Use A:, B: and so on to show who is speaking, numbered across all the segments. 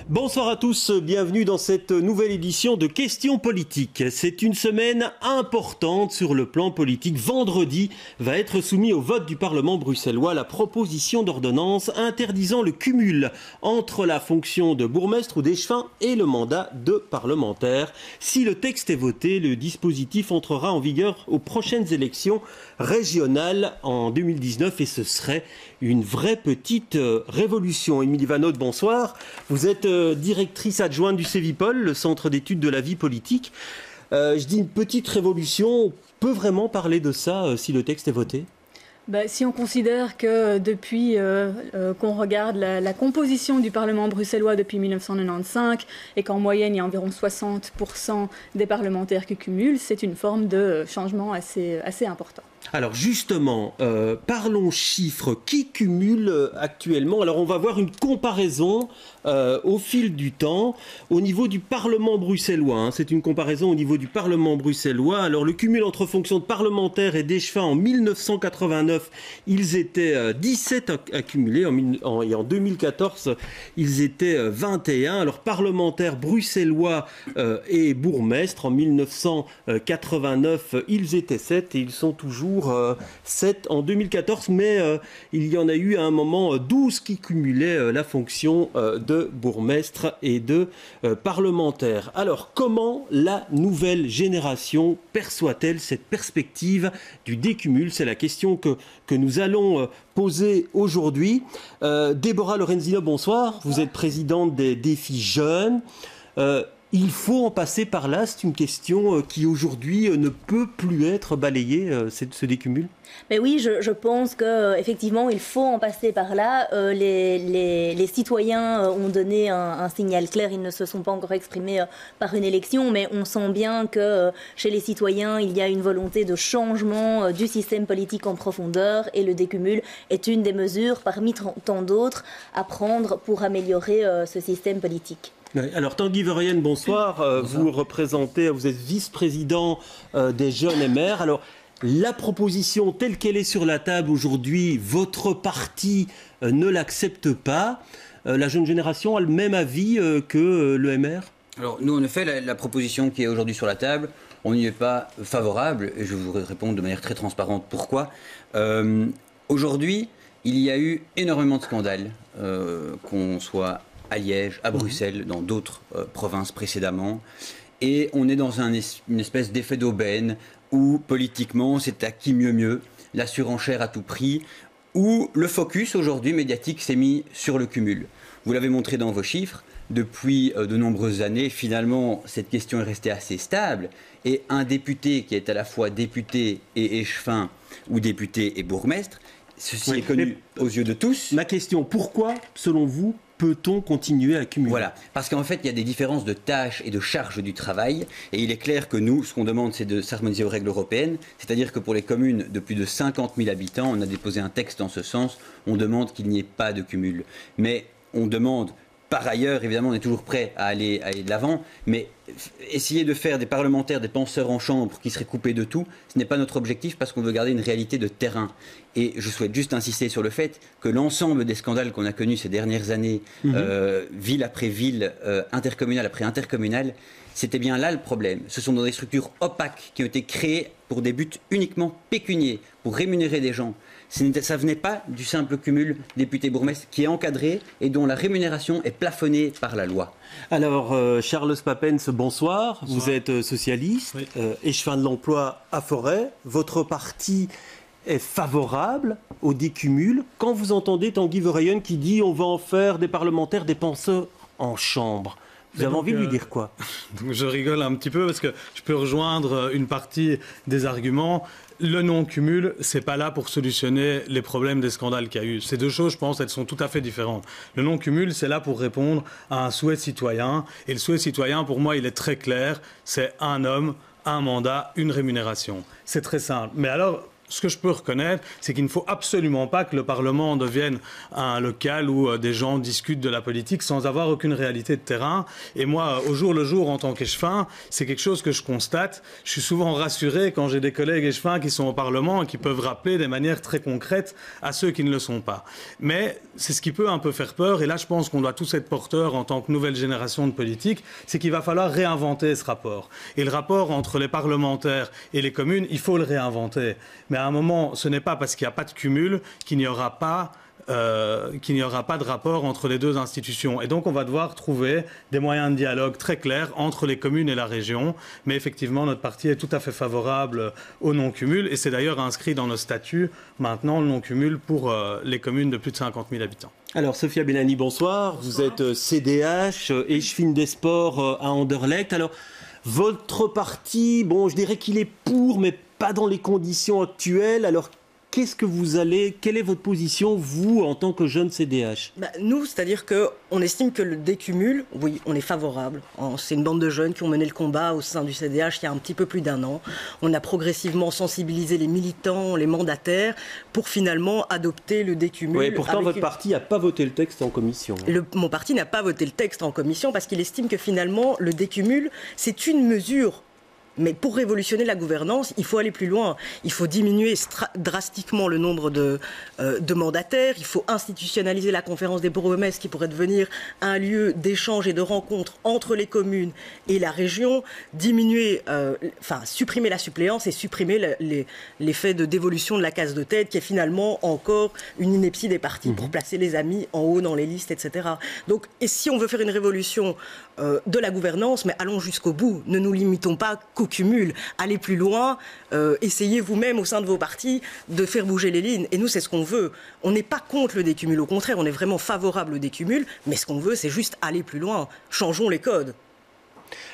A: Bonsoir à tous, bienvenue dans cette nouvelle édition de Questions politiques. C'est une semaine importante sur le plan politique. Vendredi va être soumis au vote du Parlement bruxellois la proposition d'ordonnance interdisant le cumul entre la fonction de bourgmestre ou d'échevin et le mandat de parlementaire. Si le texte est voté, le dispositif entrera en vigueur aux prochaines élections régionales en 2019 et ce serait une vraie petite révolution. Émilie Vanaud, bonsoir. Vous êtes directrice adjointe du CEVIPOL, le Centre d'études de la vie politique. Je dis une petite révolution, on peut vraiment parler de ça si le texte est voté ?
B: Si on considère que depuis qu'on regarde la composition du Parlement bruxellois depuis 1995 et qu'en moyenne il y a environ 60% des parlementaires qui cumulent, c'est une forme de changement assez important.
A: Alors justement, parlons chiffres. Qui cumule actuellement? Alors on va voir une comparaison au fil du temps au niveau du Parlement bruxellois. C'est une comparaison au niveau du Parlement bruxellois. Alors le cumul entre fonctions de parlementaire et d'échevin en 1989, ils étaient 17 accumulés. Et en 2014, ils étaient 21. Alors parlementaires bruxellois et bourgmestres, en 1989, ils étaient 7 et ils sont toujours 7 en 2014, mais il y en a eu à un moment 12 qui cumulaient la fonction de bourgmestre et de parlementaire. Alors, comment la nouvelle génération perçoit-elle cette perspective du décumul? C'est la question que nous allons poser aujourd'hui. Déborah Lorenzino, bonsoir. Vous êtes présidente des Défis Jeunes. Il faut en passer par là, c'est une question qui aujourd'hui ne peut plus être balayée, ce décumul.
C: Mais oui, je pense qu'effectivement, il faut en passer par là. Les citoyens ont donné un signal clair, ils ne se sont pas encore exprimés par une élection, mais on sent bien que chez les citoyens, il y a une volonté de changement du système politique en profondeur et le décumul est une des mesures parmi tant d'autres à prendre pour améliorer ce système politique.
A: Alors Tanguy Verheyen, bonsoir. Vous êtes vice-président des Jeunes MR. Alors la proposition telle qu'elle est sur la table aujourd'hui, votre parti ne l'accepte pas. La jeune génération a le même avis que le MR?
D: Alors nous en effet, la proposition qui est aujourd'hui sur la table, on n'y est pas favorable et je vous réponds de manière très transparente pourquoi. Aujourd'hui, il y a eu énormément de scandales, qu'on soit à Liège, à Bruxelles, dans d'autres provinces précédemment. Et on est dans une espèce d'effet d'aubaine où politiquement c'est à qui mieux, la surenchère à tout prix, où le focus aujourd'hui médiatique s'est mis sur le cumul. Vous l'avez montré dans vos chiffres, depuis de nombreuses années, finalement cette question est restée assez stable et un député qui est à la fois député et échevin ou député et bourgmestre, ceci est connu aux yeux de tous.
A: Ma question, pourquoi, selon vous, peut-on continuer à cumuler?
D: Voilà, parce qu'en fait, il y a des différences de tâches et de charges du travail. Et il est clair que nous, ce qu'on demande, c'est de s'harmoniser aux règles européennes. C'est-à-dire que pour les communes de plus de 50 000 habitants, on a déposé un texte dans ce sens. On demande qu'il n'y ait pas de cumul. Mais on demande, par ailleurs, évidemment, on est toujours prêt à aller de l'avant. Mais essayer de faire des parlementaires, des penseurs en chambre qui seraient coupés de tout, ce n'est pas notre objectif parce qu'on veut garder une réalité de terrain. Et je souhaite juste insister sur le fait que l'ensemble des scandales qu'on a connus ces dernières années, ville après ville, intercommunale après intercommunale, c'était bien là le problème. Ce sont des structures opaques qui ont été créées pour des buts uniquement pécuniaires, pour rémunérer des gens. Ça venait pas du simple cumul député-bourgmestre qui est encadré et dont la rémunération est plafonnée par la loi.
A: Alors, Charles Papens, bonsoir. Vous êtes socialiste, oui. Échevin de l'emploi à Forêt. Votre parti est favorable au décumul. Quand vous entendez Tanguy Verheyen qui dit on va en faire des parlementaires des penseurs en chambre, vous avez envie de lui dire quoi?
E: Donc je rigole un petit peu parce que je peux rejoindre une partie des arguments. Le non-cumul, c'est pas là pour solutionner les problèmes des scandales qu'il y a eu. Ces deux choses, je pense, elles sont tout à fait différentes. Le non-cumul, c'est là pour répondre à un souhait citoyen. Et le souhait citoyen, pour moi, il est très clair. C'est un homme, un mandat, une rémunération. C'est très simple. Mais alors, ce que je peux reconnaître, c'est qu'il ne faut absolument pas que le Parlement devienne un local où des gens discutent de la politique sans avoir aucune réalité de terrain. Et moi, au jour le jour, en tant qu'échevin, c'est quelque chose que je constate. Je suis souvent rassuré quand j'ai des collègues échevins qui sont au Parlement et qui peuvent rappeler des manières très concrètes à ceux qui ne le sont pas. Mais c'est ce qui peut un peu faire peur. Et là, je pense qu'on doit tous être porteurs en tant que nouvelle génération de politique. C'est qu'il va falloir réinventer ce rapport. Et le rapport entre les parlementaires et les communes, il faut le réinventer. Mais à un moment, ce n'est pas parce qu'il n'y a pas de cumul qu'il n'y aura pas de rapport entre les deux institutions. Et donc, on va devoir trouver des moyens de dialogue très clairs entre les communes et la région. Mais effectivement, notre parti est tout à fait favorable au non-cumul. Et c'est d'ailleurs inscrit dans nos statuts, maintenant, le non-cumul pour les communes de plus de 50 000 habitants.
A: Alors, Sophia Bellani, bonsoir. Vous êtes CDH, échevine des sports à Anderlecht. Alors, votre parti, bon, je dirais qu'il est pour, mais pas dans les conditions actuelles. Alors, quelle est votre position, vous, en tant que jeune CDH ?
F: Nous, c'est-à-dire qu'on estime que le décumul, oui, on est favorable. C'est une bande de jeunes qui ont mené le combat au sein du CDH il y a un petit peu plus d'1 an. On a progressivement sensibilisé les militants, les mandataires, pour finalement adopter le décumul.
A: Oui, pourtant, votre parti n'a pas voté le texte en commission.
F: Mon parti n'a pas voté le texte en commission parce qu'il estime que finalement, le décumul, c'est une mesure. Mais pour révolutionner la gouvernance, il faut aller plus loin. Il faut diminuer drastiquement le nombre de mandataires. Il faut institutionnaliser la conférence des bourgmestres qui pourrait devenir un lieu d'échange et de rencontre entre les communes et la région. Supprimer la suppléance et supprimer l'effet de dévolution de la case de tête qui est finalement encore une ineptie des partis pour placer les amis en haut dans les listes, etc. Donc, et si on veut faire une révolution de la gouvernance, mais allons jusqu'au bout. Ne nous limitons pas qu'au cumul. Allez plus loin. Essayez vous-même au sein de vos partis de faire bouger les lignes. Et nous, c'est ce qu'on veut. On n'est pas contre le décumul. Au contraire, on est vraiment favorable au décumul. Mais ce qu'on veut, c'est juste aller plus loin. Changeons les codes.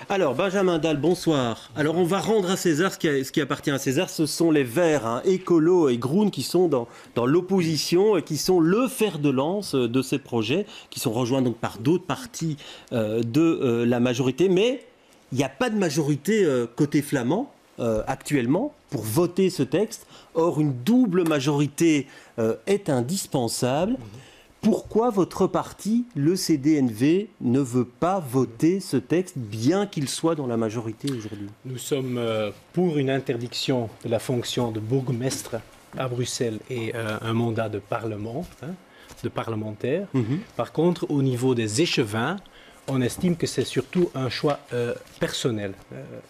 A: Alors, Benjamin Dalle, bonsoir. Alors, on va rendre à César ce qui appartient à César. Ce sont les Verts, Écolo et Groen, qui sont dans l'opposition et qui sont le fer de lance de ces projets, qui sont rejoints donc par d'autres partis de la majorité. Mais il n'y a pas de majorité côté flamand actuellement pour voter ce texte. Or, une double majorité est indispensable. Pourquoi votre parti, le CDNV, ne veut pas voter ce texte, bien qu'il soit dans la majorité aujourd'hui ?
G: Nous sommes pour une interdiction de la fonction de bourgmestre à Bruxelles et un mandat de parlement, de parlementaire. Par contre, au niveau des échevins, on estime que c'est surtout un choix personnel.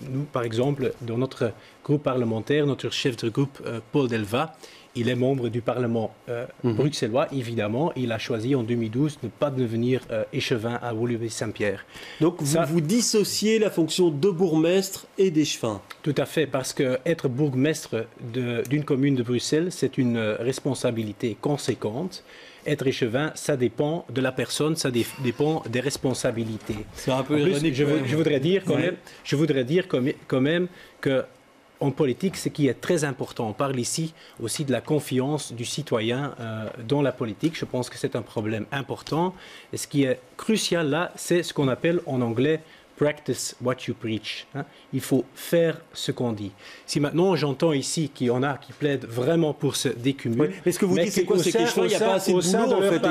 G: Nous, par exemple, dans notre groupe parlementaire, notre chef de groupe, Paul Delva, il est membre du Parlement bruxellois, évidemment. Il a choisi en 2012 de ne pas devenir échevin à Woluwe-Saint-Pierre.
A: Donc vous dissociez la fonction de bourgmestre et d'échevin.
G: Tout à fait, parce qu'être bourgmestre d'une commune de Bruxelles, c'est une responsabilité conséquente. Être échevin, ça dépend de la personne, ça dépend des responsabilités.
A: C'est un peu ironique.
G: Je voudrais dire quand même que en politique, ce qui est très important, on parle ici aussi de la confiance du citoyen dans la politique. Je pense que c'est un problème important. Et ce qui est crucial là, c'est ce qu'on appelle en anglais « practice what you preach ». Il faut faire ce qu'on dit. Si maintenant j'entends ici qu'il y en a qui plaident vraiment pour ce décumul... Oui,
A: mais ce que vous dites, c'est quoi? C'est qu'il n'y a pas assez de boulot, en fait,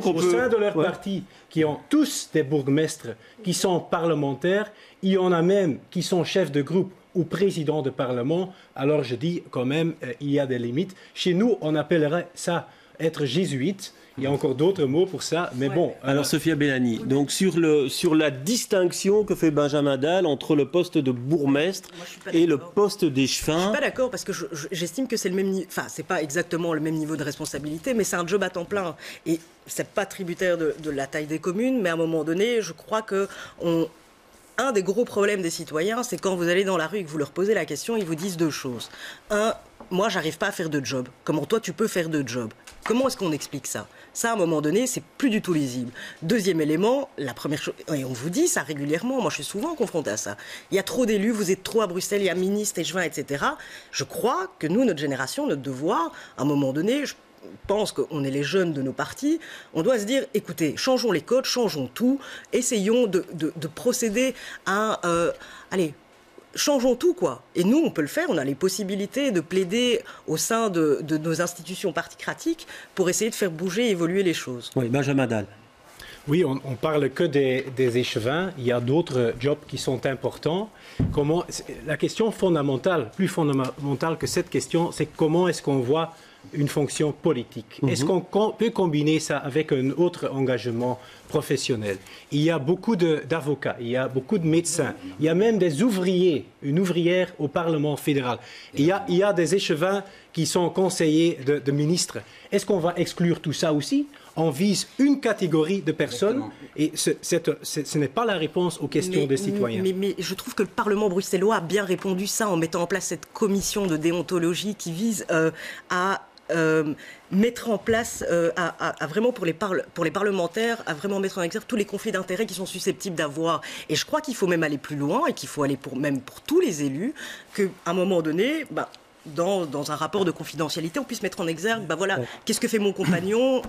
G: au sein de leur parti, qui ont tous des bourgmestres, qui sont parlementaires, il y en a même qui sont chefs de groupe ou président de parlement, alors je dis quand même, il y a des limites. Chez nous, on appellerait ça être jésuite. Il y a encore d'autres mots pour ça, mais bon.
A: Alors, Sophia Bellani, donc sur la distinction que fait Benjamin Dalle entre le poste de bourgmestre et le poste d'échevin.
F: Je suis pas d'accord parce que j'estime que c'est le même niveau. Enfin, c'est pas exactement le même niveau de responsabilité, mais c'est un job à temps plein. Et c'est pas tributaire de la taille des communes, mais à un moment donné, je crois que un des gros problèmes des citoyens, c'est quand vous allez dans la rue et que vous leur posez la question, ils vous disent deux choses. Un, moi, j'arrive pas à faire de job. Comment toi, tu peux faire de job ? Comment est-ce qu'on explique ça ? Ça, à un moment donné, c'est plus du tout lisible. Deuxième élément, la première chose, et on vous dit ça régulièrement, moi je suis souvent confrontée à ça. Il y a trop d'élus, vous êtes trop à Bruxelles, il y a ministres, échevins, etc. Je crois que nous, notre génération, notre devoir, à un moment donné, je pense qu'on est les jeunes de nos partis, on doit se dire, écoutez, changeons les codes, changeons tout, essayons de procéder à changeons tout, quoi. Et nous, on peut le faire, on a les possibilités de plaider au sein de nos institutions particratiques pour essayer de faire bouger et évoluer les choses.
A: Oui, Benjamin Dalle.
G: Oui, on parle que des échevins. Il y a d'autres jobs qui sont importants. La question fondamentale, plus fondamentale que cette question, c'est comment est-ce qu'on voit une fonction politique. Est-ce qu'on peut combiner ça avec un autre engagement professionnel? Il y a beaucoup d'avocats, il y a beaucoup de médecins, il y a même des ouvriers, une ouvrière au Parlement fédéral. Il y a des échevins qui sont conseillers de ministres. Est-ce qu'on va exclure tout ça aussi? On vise une catégorie de personnes et ce n'est pas la réponse aux questions des citoyens.
F: Mais je trouve que le Parlement bruxellois a bien répondu ça en mettant en place cette commission de déontologie qui vise à mettre en place, à vraiment pour les parlementaires, à vraiment mettre en exergue tous les conflits d'intérêts qui sont susceptibles d'avoir. Et je crois qu'il faut même aller plus loin et qu'il faut aller même pour tous les élus, qu'à un moment donné, dans un rapport de confidentialité, on puisse mettre en exergue, qu'est-ce que fait mon compagnon,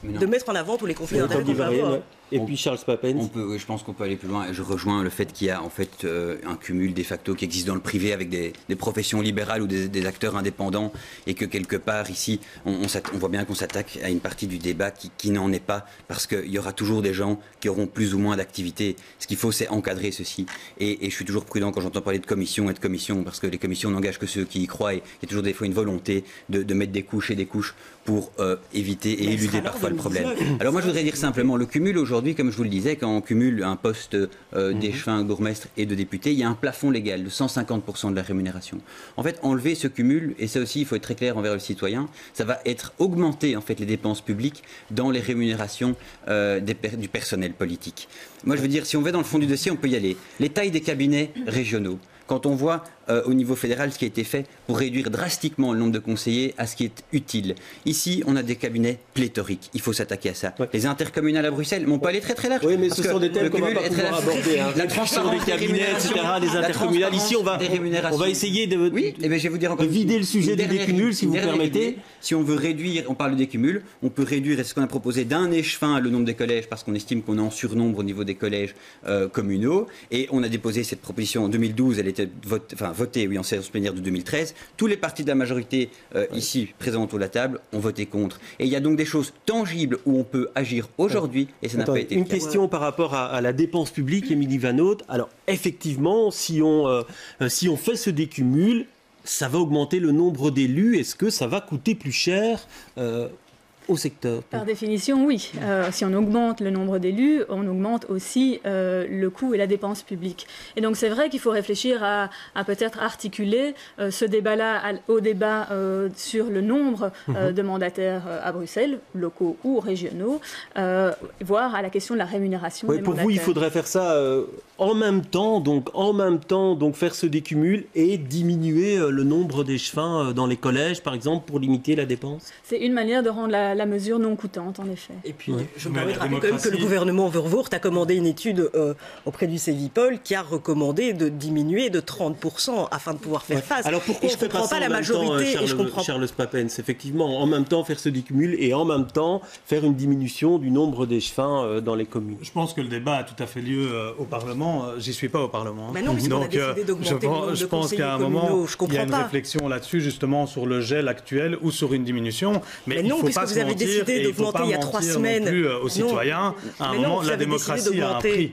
F: de mettre en avant tous les conflits d'intérêts qu'on peut avoir.
A: Et puis Charles Papens.
D: Je pense qu'on peut aller plus loin. Je rejoins le fait qu'il y a en fait un cumul de facto qui existe dans le privé avec des professions libérales ou des acteurs indépendants et que quelque part ici, on voit bien qu'on s'attaque à une partie du débat qui n'en est pas parce qu'il y aura toujours des gens qui auront plus ou moins d'activité. Ce qu'il faut, c'est encadrer ceci. Et je suis toujours prudent quand j'entends parler de commission et de commission parce que les commissions n'engagent que ceux qui y croient et il y a toujours des fois une volonté de mettre des couches et des couches pour éviter et éluder parfois le problème. Alors moi, je voudrais dire simplement, le cumul aujourd'hui, comme je vous le disais, quand on cumule un poste d'échevin, bourgmestre et de député, il y a un plafond légal de 150% de la rémunération. En fait, enlever ce cumul, et ça aussi, il faut être très clair envers le citoyen, ça va être augmenter en fait les dépenses publiques dans les rémunérations du personnel politique. Moi, je veux dire, si on va dans le fond du dossier, on peut y aller. Les tailles des cabinets régionaux. Quand on voit au niveau fédéral ce qui a été fait pour réduire drastiquement le nombre de conseillers à ce qui est utile. Ici, on a des cabinets pléthoriques. Il faut s'attaquer à ça. Ouais. Les intercommunales à Bruxelles, on peut aller très très large.
A: Oui, mais ce sont des thèmes qu'on va pas pouvoir aborder. La transparence des cabinets, etc., des intercommunales. Ici, on va essayer de vider le sujet des décumuls, si vous permettez.
D: Si on veut réduire, on parle de décumul, on peut réduire, ce qu'on a proposé, d'un échevin le nombre des collèges, parce qu'on estime qu'on est en surnombre au niveau des collèges communaux. Et on a déposé cette proposition en 2012, elle était votée en séance plénière de 2013. Tous les partis de la majorité ici présents autour de la table ont voté contre. Et il y a donc des choses tangibles où on peut agir aujourd'hui et ça n'a pas été
A: une question par rapport à la dépense publique, Émilie Van Haute. Alors effectivement, si on fait ce décumul, ça va augmenter le nombre d'élus. Est-ce que ça va coûter plus cher au secteur?
B: Par définition, oui. Si on augmente le nombre d'élus, on augmente aussi le coût et la dépense publique. Et donc c'est vrai qu'il faut réfléchir à peut-être articuler ce débat-là au débat sur le nombre de mandataires à Bruxelles, locaux ou régionaux, voire à la question de la rémunération des mandataires.
A: Pour vous, il faudrait faire ça en même temps, donc faire ce décumul et diminuer le nombre d'échevins dans les collèges, par exemple, pour limiter la dépense?
B: C'est une manière de rendre la mesure non coûtante, en effet.
F: Et puis, je me permets de rappeler quand même que le gouvernement Vervoort a commandé une étude auprès du Cevipol qui a recommandé de diminuer de 30% afin de pouvoir faire face.
A: Alors pourquoi
F: je ne comprends pas la majorité
A: et je comprends Charles Papens, effectivement, en même temps faire ce décumul et en même temps faire une diminution du nombre d'échevins dans les communes.
E: Je pense que le débat a tout à fait lieu au Parlement. J'y suis pas au Parlement.
F: Mais non, puisqu'on a décidé d'augmenter le nombre de
E: je pense qu'à un moment, il y a une réflexion là-dessus, justement, sur le gel actuel ou sur une diminution. Mais il ne faut pas se mentir,
F: décidé d'augmenter il y a 3 semaines.
E: Non plus aux citoyens. À un moment, la démocratie a un prix.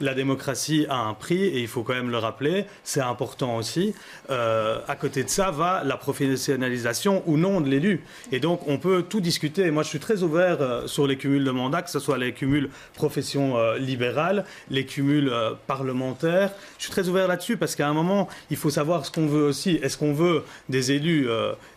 E: La démocratie a un prix, et il faut quand même le rappeler, c'est important aussi. À côté de ça va la professionnalisation ou non de l'élu. Et donc, on peut tout discuter. Moi, je suis très ouvert sur les cumuls de mandats, que ce soit les cumuls profession libérale, les cumuls parlementaires. Je suis très ouvert là-dessus parce qu'à un moment, il faut savoir ce qu'on veut aussi. Est-ce qu'on veut des élus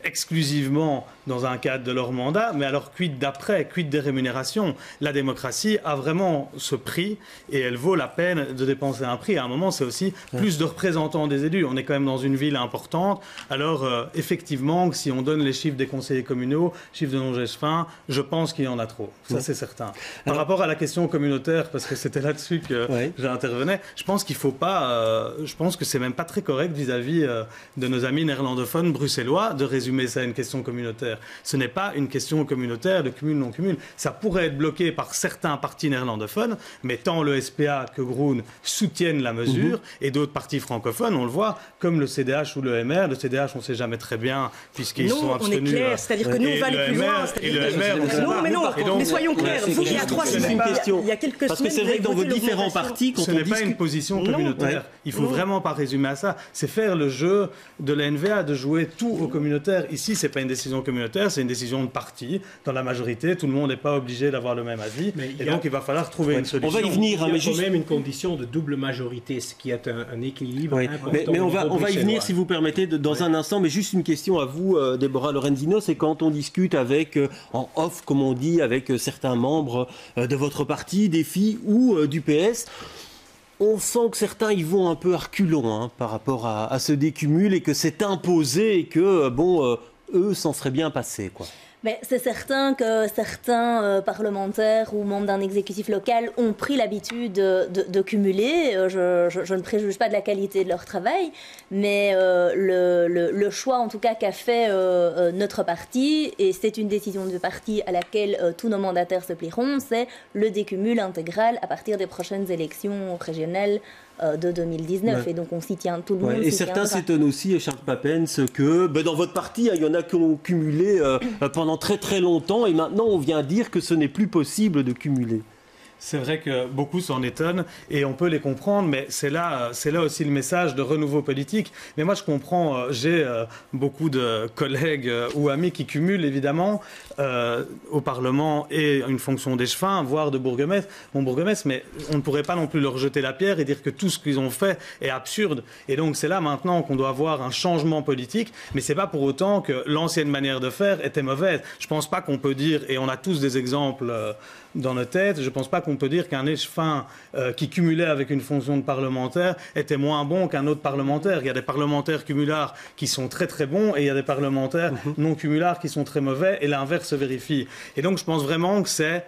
E: exclusivement dans un cadre de leur mandat? Mais alors, quid d'après? Quid des rémunérations? La démocratie a vraiment ce prix et elle vaut la peine de dépenser un prix. À un moment, c'est aussi plus de représentants des élus. On est quand même dans une ville importante. Alors, effectivement, si on donne les chiffres des conseillers communaux, chiffres de non-échevins, je pense qu'il y en a trop. Ça, c'est certain. Par rapport à la question communautaire, parce que c'était là-dessus que j'intervenais, je pense qu'il ne faut pas... je pense que c'est même pas très correct vis-à-vis de nos amis néerlandophones bruxellois de résumer ça à une question communautaire. Ce n'est pas une question communautaire de cumul, non-cumul. Ça pourrait être bloqué par certains partis néerlandophones, mais tant le SPA que Groen soutiennent la mesure, et d'autres partis francophones, on le voit, comme le CDH ou le MR. Le CDH, on ne sait jamais très bien, puisqu'ils sont abstenus.
F: On est clair, c'est-à-dire que nous, on va aller plus loin.
E: Et le MR, on sait pas.
F: Non, mais soyons clairs. Vous, il y a 3 semaines, il y a quelques semaines...
A: Parce que c'est vrai que dans vos différents partis, quand
E: ce n'est pas une position communautaire. Il ne faut vraiment pas résumer à ça. C'est faire le jeu de la NVA, de jouer tout au communautaire. Ici, ce n'est pas une décision communautaire, c'est une décision de parti. Dans la majorité, tout le monde n'est pas obligé d'avoir le même avis. Et donc, il va falloir trouver une solution.
A: On va y venir,
G: mais juste... même une condition de double majorité, ce qui est un équilibre important.
A: Mais on va y venir, si vous permettez, dans un instant. Mais juste une question à vous, Déborah Lorenzino, c'est quand on discute avec, en off, comme on dit, avec certains membres de votre parti, des filles ou du PS, on sent que certains y vont un peu à reculons par rapport à ce décumul et que c'est imposé et que, eux s'en seraient bien passés, quoi.
C: Mais c'est certain que certains parlementaires ou membres d'un exécutif local ont pris l'habitude de cumuler. Je ne préjuge pas de la qualité de leur travail, mais le choix en tout cas qu'a fait notre parti, et c'est une décision de parti à laquelle tous nos mandataires se plieront, c'est le décumul intégral à partir des prochaines élections régionales de 2019. Et donc on s'y tient, tout le monde.
A: Et certains s'étonnent aussi, Charles Papens, que dans votre parti, il y en a qui ont cumulé pendant très très longtemps et maintenant on vient dire que ce n'est plus possible de cumuler.
E: C'est vrai que beaucoup s'en étonnent et on peut les comprendre, mais c'est là aussi le message de renouveau politique. Mais moi, je comprends, j'ai beaucoup de collègues ou amis qui cumulent évidemment au Parlement et une fonction d'échevin, voire de bourgmestre. Mon bourgmestre, mais on ne pourrait pas non plus leur jeter la pierre et dire que tout ce qu'ils ont fait est absurde. Et donc, c'est là maintenant qu'on doit avoir un changement politique, mais c'est pas pour autant que l'ancienne manière de faire était mauvaise. Je pense pas qu'on peut dire, et on a tous des exemples dans nos têtes, je pense pas qu'on peut dire qu'un échevin qui cumulait avec une fonction de parlementaire était moins bon qu'un autre parlementaire. Il y a des parlementaires cumulards qui sont très très bons et il y a des parlementaires non cumulards qui sont très mauvais et l'inverse se vérifie. Et donc je pense vraiment que c'est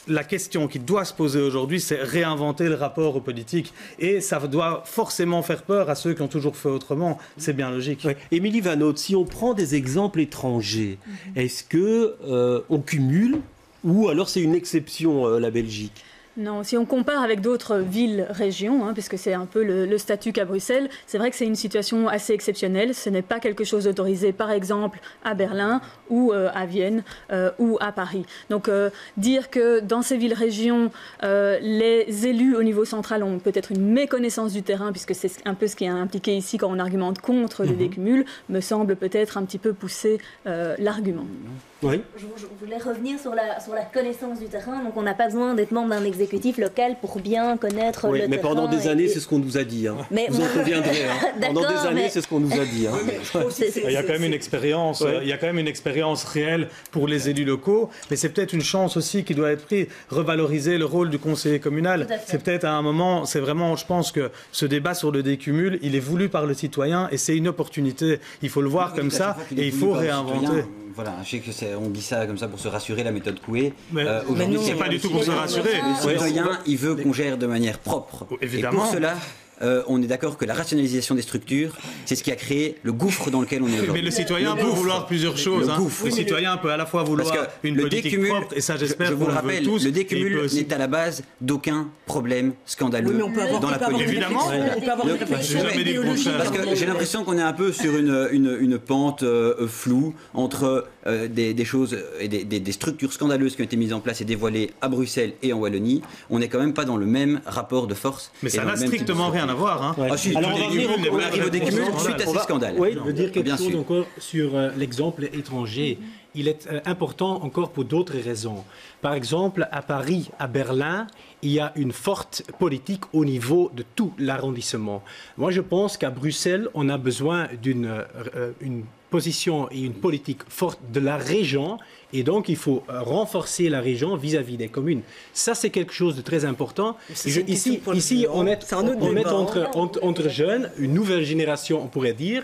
E: la question qui doit se poser aujourd'hui, c'est réinventer le rapport aux politiques. Et ça doit forcément faire peur à ceux qui ont toujours fait autrement. C'est bien logique.
A: Ouais. Émilie Van Hout, si on prend des exemples étrangers, est-ce que on cumule ou alors c'est une exception, la Belgique ?
B: Non, si on compare avec d'autres villes-régions, puisque c'est un peu le statut qu'a Bruxelles, c'est vrai que c'est une situation assez exceptionnelle. Ce n'est pas quelque chose d'autorisé, par exemple, à Berlin ou à Vienne ou à Paris. Donc, dire que dans ces villes-régions, les élus au niveau central ont peut-être une méconnaissance du terrain, puisque c'est un peu ce qui est impliqué ici quand on argumente contre le décumul, me semble peut-être un petit peu pousser l'argument.
A: Oui.
C: Je voulais revenir sur la connaissance du terrain. Donc, on n'a pas besoin d'être membre d'un exécutif local pour bien connaître le terrain.
A: Mais pendant des années, c'est ce qu'on nous a dit. Mais vous en conviendrez. Pendant des années, c'est ce qu'on nous a dit.
E: Il y a quand même une expérience. Il y a quand même une expérience réelle pour les élus locaux. Mais c'est peut-être une chance aussi qui doit être prise. Revaloriser le rôle du conseiller communal. C'est peut-être à un moment. C'est vraiment. Je pense que ce débat sur le décumul, il est voulu par le citoyen et c'est une opportunité. Il faut le voir comme ça et il faut réinventer.
D: Voilà, je sais que on dit ça comme ça pour se rassurer, la méthode Coué.
E: Aujourd'hui, c'est pas du tout pour se rassurer.
D: Le citoyen, il veut qu'on gère de manière propre.
E: Évidemment.
D: Et pour cela, on est d'accord que la rationalisation des structures, c'est ce qui a créé le gouffre dans lequel on est aujourd'hui.
E: Mais le citoyen peut vouloir plusieurs choses. Le citoyen peut à la fois vouloir une politique propre, et ça j'espère qu'on le veut tous.
D: Le décumul n'est à la base d'aucun problème scandaleux dans la politique.
E: Évidemment.
D: J'ai jamais dit le contraire. Parce que j'ai l'impression qu'on est un peu sur une pente floue entre des choses et des structures scandaleuses qui ont été mises en place et dévoilées à Bruxelles et en Wallonie. On n'est quand même pas dans le même rapport de force.
E: Mais ça n'a strictement rien à voir.
A: Alors
D: on arrive au décumul suite à ces scandales.
G: Oui, je veux dire quelque chose encore sur l'exemple étranger. Il est important encore pour d'autres raisons. Par exemple, à Paris, à Berlin, il y a une forte politique au niveau de tout l'arrondissement. Moi, je pense qu'à Bruxelles, on a besoin d'une position et une politique forte de la région. Et donc, il faut renforcer la région vis-à-vis des communes. Ça, c'est quelque chose de très important. Ici, on est entre jeunes, une nouvelle génération, on pourrait dire.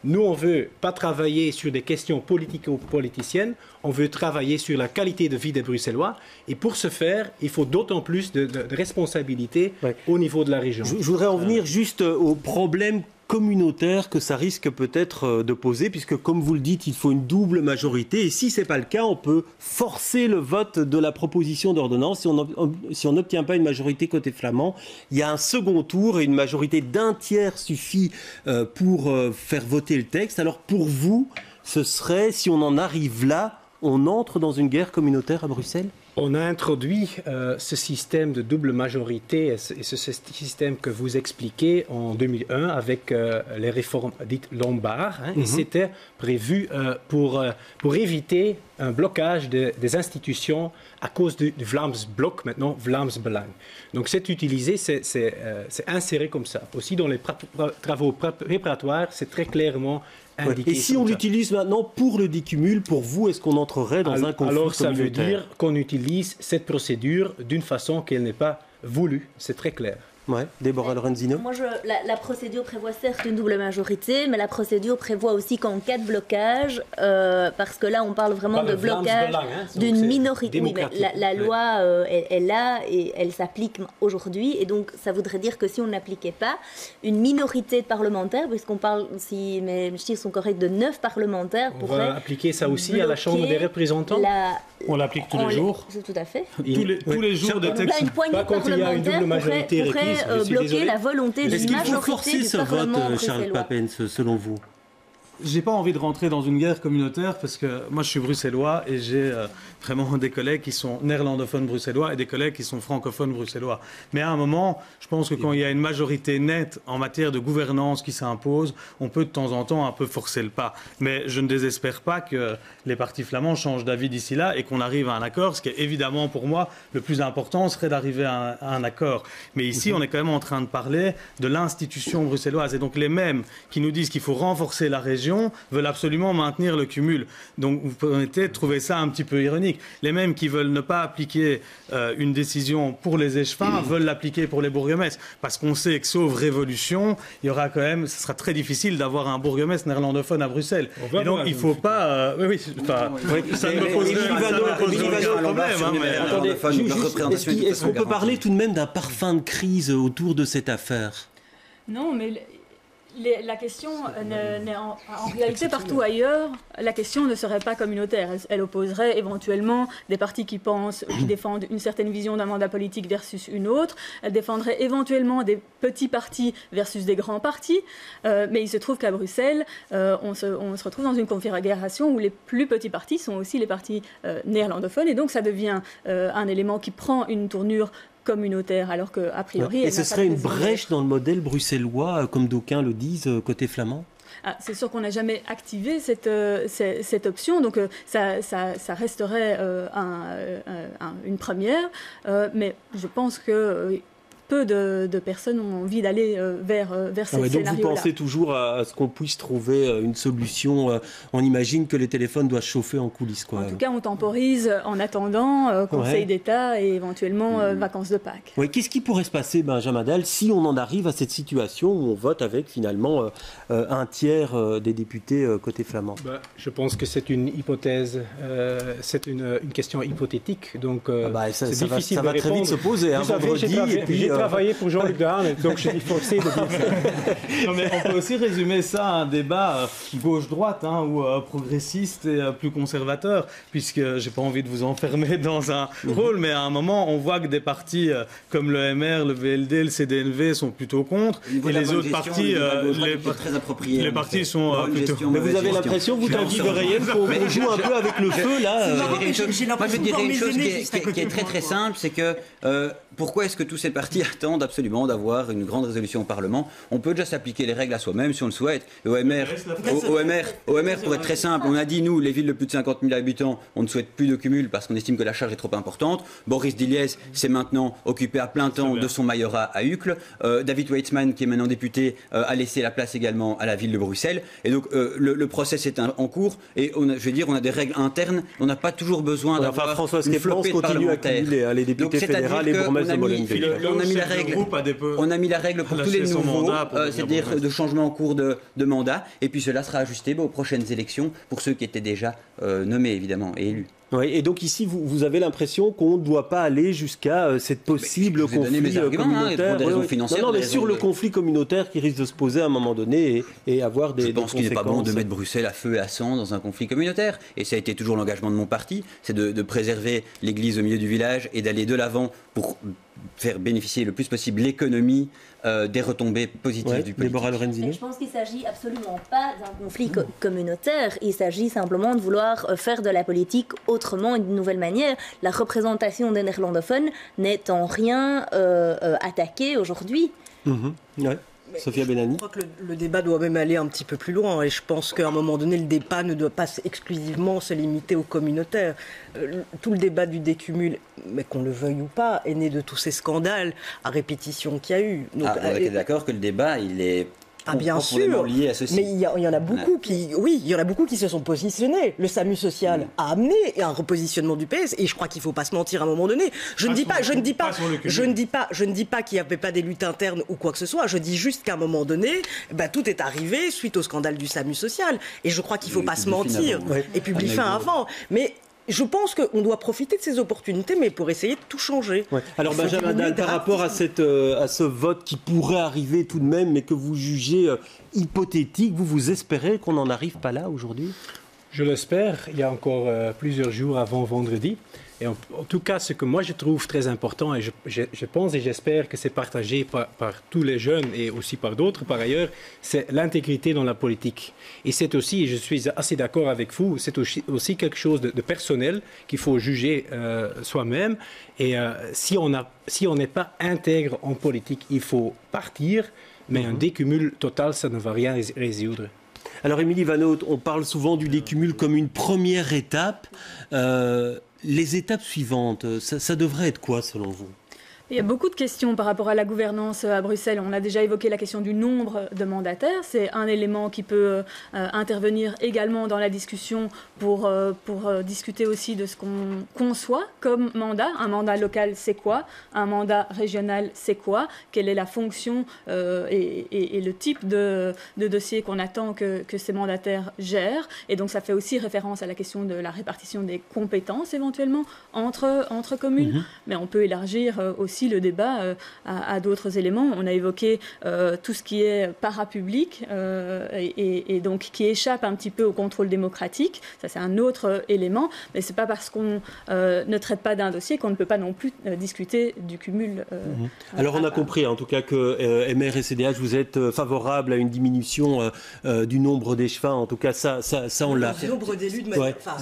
G: Nous, on ne veut pas travailler sur des questions politico-politiciennes, on veut travailler sur la qualité de vie des Bruxellois. Et pour ce faire, il faut d'autant plus de responsabilités au niveau de la région.
A: Je voudrais en venir juste au problème communautaire que ça risque peut-être de poser, puisque comme vous le dites, il faut une double majorité, et si ce n'est pas le cas, on peut forcer le vote de la proposition d'ordonnance. Si on n'obtient pas une majorité côté flamand, il y a un second tour, et une majorité d'un tiers suffit pour faire voter le texte. Alors pour vous, ce serait, si on en arrive là, on entre dans une guerre communautaire à Bruxelles ?
G: On a introduit ce système de double majorité et ce système que vous expliquez en 2001 avec les réformes dites Lombard. Et c'était prévu pour éviter un blocage des institutions à cause du Vlaams Blok, maintenant Vlaams Belang. Donc c'est utilisé, c'est inséré comme ça. Aussi dans les travaux préparatoires, c'est très clairement indiqué.
A: Et si on l'utilise maintenant pour le décumul, pour vous, est-ce qu'on entrerait dans un conflit
G: Alors ça veut
A: communautaire ?
G: dire qu'on utilise cette procédure d'une façon qu'elle n'est pas voulue. C'est très clair.
A: Ouais, Déborah Lorenzino.
C: Moi, la procédure prévoit certes une double majorité, mais la procédure prévoit aussi qu'en cas de blocage, parce que là, on parle vraiment de blocage d'une minorité. Oui, mais la loi est là et elle s'applique aujourd'hui. Et donc, ça voudrait dire que si on n'appliquait pas, une minorité de parlementaires, puisqu'on parle, si mes chiffres sont corrects, de 9 parlementaires
G: on
C: pourraient
G: va appliquer ça aussi à la Chambre des représentants.
E: On l'applique tous les jours.
C: Tout à fait.
E: Tous les jours des textes.
C: Là, une poignée de parlementaires pourrait bloquer la volonté d'une majorité du Parlement bruxellois.
A: Est-ce qu'il faut forcer ce vote, Charles Papens, selon vous ?
E: J'ai pas envie de rentrer dans une guerre communautaire parce que moi je suis bruxellois et j'ai vraiment des collègues qui sont néerlandophones bruxellois et des collègues qui sont francophones bruxellois. Mais à un moment, je pense que quand il y a une majorité nette en matière de gouvernance qui s'impose, on peut de temps en temps un peu forcer le pas. Mais je ne désespère pas que les partis flamands changent d'avis d'ici là et qu'on arrive à un accord. Ce qui est évidemment pour moi le plus important serait d'arriver à un accord. Mais ici, on est quand même en train de parler de l'institution bruxelloise. Et donc les mêmes qui nous disent qu'il faut renforcer la région veulent absolument maintenir le cumul. Donc vous pouvez trouver ça un petit peu ironique. Les mêmes qui veulent ne pas appliquer une décision pour les échevins veulent l'appliquer pour les bourgmestres. Parce qu'on sait que sauf révolution, il y aura quand même, ce sera très difficile d'avoir un bourgmestre néerlandophone à Bruxelles. Et donc il ne faut pas... ça ne me poserait aucun problème.
A: Est-ce qu'on peut parler tout de même d'un parfum de crise autour de cette affaire ?
B: Non, mais la question n'est en réalité partout ailleurs, la question ne serait pas communautaire. Elle opposerait éventuellement des partis qui défendent une certaine vision d'un mandat politique versus une autre. Elle défendrait éventuellement des petits partis versus des grands partis. Mais il se trouve qu'à Bruxelles, on se retrouve dans une configuration où les plus petits partis sont aussi les partis néerlandophones. Et donc ça devient un élément qui prend une tournure communautaire, alors qu'a priori...
A: Et ce serait une brèche dans le modèle bruxellois, comme d'aucuns le disent, côté flamand ?
B: C'est sûr qu'on n'a jamais activé cette option, donc ça resterait une première, mais je pense que peu de personnes ont envie d'aller vers ces scénarios-là.
A: Donc vous pensez toujours à ce qu'on puisse trouver une solution. On imagine que les téléphones doivent chauffer en coulisses, quoi.
B: En tout cas, on temporise en attendant Conseil d'État et éventuellement vacances de Pâques.
A: Ouais. Qu'est-ce qui pourrait se passer, Benjamin Dalle, si on en arrive à cette situation où on vote avec finalement un tiers des députés côté flamand ?
G: Je pense que c'est une hypothèse, c'est une question hypothétique, donc c'est difficile
A: ça va très vite se poser.
G: Vous savez, j'ai travaillé pour Jean-Luc Dehaene, donc je suis forcé de dire ça.
E: Non, mais on peut aussi résumer ça à un débat gauche-droite, ou progressiste et plus conservateur, puisque j'ai pas envie de vous enfermer dans un rôle, mais à un moment, on voit que des partis comme le MR, le VLD, le CDNV sont plutôt contre, et les autres partis, les partis sont plutôt...
A: Mais vous avez l'impression, vous, Tanguy Verheyen, qu'on joue un peu avec le feu, là
D: Moi, je dirais une chose qui est très très simple, c'est que pourquoi est-ce que tous ces partis attendent absolument d'avoir une grande résolution au Parlement ? On peut déjà s'appliquer les règles à soi-même si on le souhaite. OMR, pour être très simple, on a dit, nous, les villes de plus de 50 000 habitants, on ne souhaite plus de cumul parce qu'on estime que la charge est trop importante. Boris Diliès s'est maintenant occupé à plein temps de son majorat à Uccle. David Weitzman, qui est maintenant député, a laissé la place également à la ville de Bruxelles. Et donc, le process est en cours. Et on a des règles internes. On n'a pas toujours besoin d'avoir
A: Françoise
D: une flopée de parlementaires.
A: Les députés fédéraux, les bourgmestres de Molenbeek.
D: On a mis la règle pour tous les nouveaux, c'est-à-dire de changement en cours de mandat, et puis cela sera ajusté aux prochaines élections pour ceux qui étaient déjà nommés évidemment et élus.
A: Oui, et donc ici, vous avez l'impression qu'on ne doit pas aller jusqu'à cette possible conflit communautaire.
D: Pour des raisons financières,
A: non, mais sur le conflit communautaire qui risque de se poser à un moment donné et avoir des conséquences.
D: Je pense qu'il n'est pas bon de mettre Bruxelles à feu et à sang dans un conflit communautaire. Et ça a été toujours l'engagement de mon parti, c'est de préserver l'église au milieu du village et d'aller de l'avant pour faire bénéficier le plus possible l'économie des retombées positives du politique.
C: Je pense qu'il ne s'agit absolument pas d'un conflit communautaire. Il s'agit simplement de vouloir faire de la politique autrement et d'une nouvelle manière. La représentation des néerlandophones n'est en rien attaquée aujourd'hui.
A: Ouais. Sophia Benani.
F: Je crois que le débat doit même aller un petit peu plus loin et je pense qu'à un moment donné, le débat ne doit pas exclusivement se limiter aux communautaires. Tout le débat du décumul, mais qu'on le veuille ou pas, est né de tous ces scandales à répétition qu'il y a eu.
D: Donc, on est d'accord que le débat, il est...
F: bien sûr,
D: lié à ceci.
F: Mais il y en a beaucoup il y en a beaucoup qui se sont positionnés. Le SAMU social a amené un repositionnement du PS et je crois qu'il ne faut pas se mentir à un moment donné. Je ne dis pas qu'il n'y avait pas des luttes internes ou quoi que ce soit. Je dis juste qu'à un moment donné, tout est arrivé suite au scandale du SAMU social et je crois qu'il ne faut pas se mentir. Et publie fin avant. Mais je pense qu'on doit profiter de ces opportunités, mais pour essayer de tout changer.
A: Ouais. Alors Benjamin Dalle, par rapport à ce vote qui pourrait arriver tout de même, mais que vous jugez hypothétique, vous espérez qu'on n'en arrive pas là aujourd'hui ?
G: Je l'espère. Il y a encore plusieurs jours avant vendredi. Et en tout cas, ce que moi je trouve très important, et je pense et j'espère que c'est partagé par tous les jeunes et aussi par d'autres par ailleurs, c'est l'intégrité dans la politique. Et c'est aussi, et je suis assez d'accord avec vous, c'est aussi quelque chose de personnel qu'il faut juger soi-même. Et si on n'est pas intègre en politique, il faut partir, mais un décumul total, ça ne va rien résoudre.
A: Alors Émilie Vanaut, on parle souvent du décumul comme une première étape. Les étapes suivantes, ça devrait être quoi selon vous ?
B: Il y a beaucoup de questions par rapport à la gouvernance à Bruxelles. On a déjà évoqué la question du nombre de mandataires. C'est un élément qui peut intervenir également dans la discussion pour discuter aussi de ce qu'on conçoit comme mandat. Un mandat local, c'est quoi ? Un mandat régional, c'est quoi ? Quelle est la fonction et le type de dossier qu'on attend que ces mandataires gèrent ? Et donc ça fait aussi référence à la question de la répartition des compétences éventuellement entre communes. Mais on peut élargir aussi le débat à d'autres éléments. On a évoqué tout ce qui est parapublic et donc qui échappe un petit peu au contrôle démocratique. Ça, c'est un autre élément. Mais ce n'est pas parce qu'on ne traite pas d'un dossier qu'on ne peut pas non plus discuter du cumul.
A: Alors, on a compris en tout cas que MR et CDH, vous êtes favorable à une diminution du nombre d'échevins. En tout cas, ça on l'a.
F: Le nombre d'élus de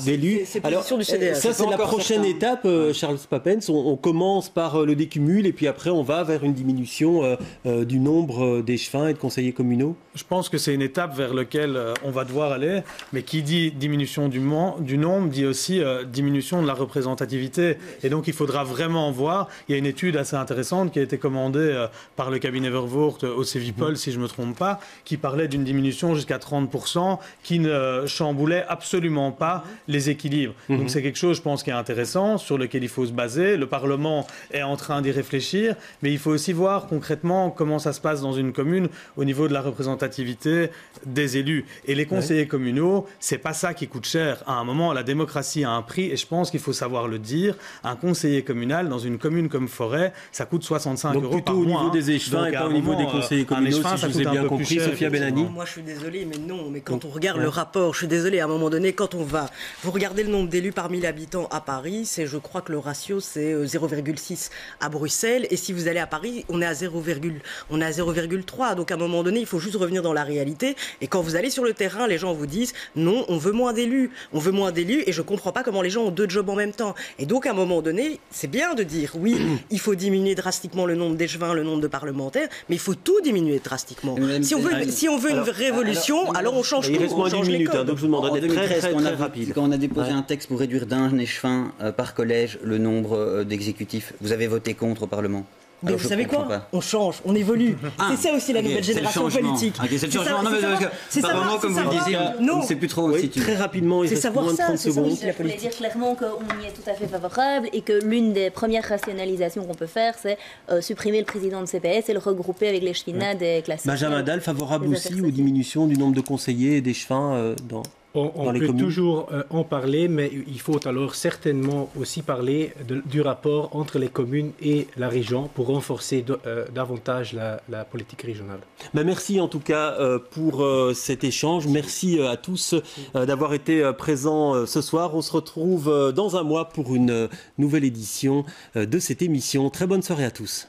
A: d'élus. Alors,
F: du CDH.
A: Ça, c'est la prochaine étape, Charles Papens. On commence par le décumul et puis après on va vers une diminution du nombre d'échevins et de conseillers communaux.
E: Je pense que c'est une étape vers laquelle on va devoir aller, mais qui dit diminution du nombre dit aussi diminution de la représentativité. Et donc il faudra vraiment voir. Il y a une étude assez intéressante qui a été commandée par le cabinet Vervoort au Cevipol, si je ne me trompe pas, qui parlait d'une diminution jusqu'à 30% qui ne chamboulait absolument pas les équilibres. Donc c'est quelque chose, je pense, qui est intéressant, sur lequel il faut se baser. Le Parlement est en train d'y réfléchir, mais il faut aussi voir concrètement comment ça se passe dans une commune au niveau de la représentativité des élus. Et les conseillers communaux, c'est pas ça qui coûte cher. À un moment, la démocratie a un prix et je pense qu'il faut savoir le dire. Un conseiller communal dans une commune comme Forêt, ça coûte 65 € par mois.
A: Donc plutôt au niveau des échevins et pas au niveau des conseillers communaux, si je vous ai bien compris, Sophia Benani.
F: Moi, je suis désolée, mais non. Mais quand on regarde le rapport, je suis désolée, à un moment donné, quand vous regardez le nombre d'élus par 1000 habitants à Paris, je crois que le ratio, c'est 0,6 à Bruxelles. Et si vous allez à Paris, on est à 0,3. Donc à un moment donné, il faut juste revenir dans la réalité. Et quand vous allez sur le terrain, les gens vous disent non, on veut moins d'élus. On veut moins d'élus et je ne comprends pas comment les gens ont 2 jobs en même temps. Et donc à un moment donné, c'est bien de dire oui, il faut diminuer drastiquement le nombre d'échevins, le nombre de parlementaires, mais il faut tout diminuer drastiquement. Si on veut une révolution, alors on change tout.
A: Il reste moins d'une minute, donc je vous demanderai d'être très rapide.
D: Quand on a déposé un texte pour réduire d'un échevin par collège le nombre d'exécutifs, vous avez voté contre au Parlement.
F: Mais vous savez quoi ? On change, on évolue. C'est ça aussi la nouvelle génération politique.
D: C'est le changement. Non, mais par moment, comme vous le disiez, on ne sait plus trop aussi.
A: Très rapidement, il reste moins de 30 secondes.
C: Je voulais dire clairement qu'on y est tout à fait favorable et que l'une des premières rationalisations qu'on peut faire, c'est supprimer le président de CPS et le regrouper avec les chefins des classes.
A: Benjamin Dalle, favorable aussi aux diminutions du nombre de conseillers et d'échevins dans...
G: On peut toujours en parler, mais il faut alors certainement aussi parler du rapport entre les communes et la région pour renforcer davantage la politique régionale.
A: Merci en tout cas pour cet échange. Merci à tous d'avoir été présents ce soir. On se retrouve dans un mois pour une nouvelle édition de cette émission. Très bonne soirée à tous.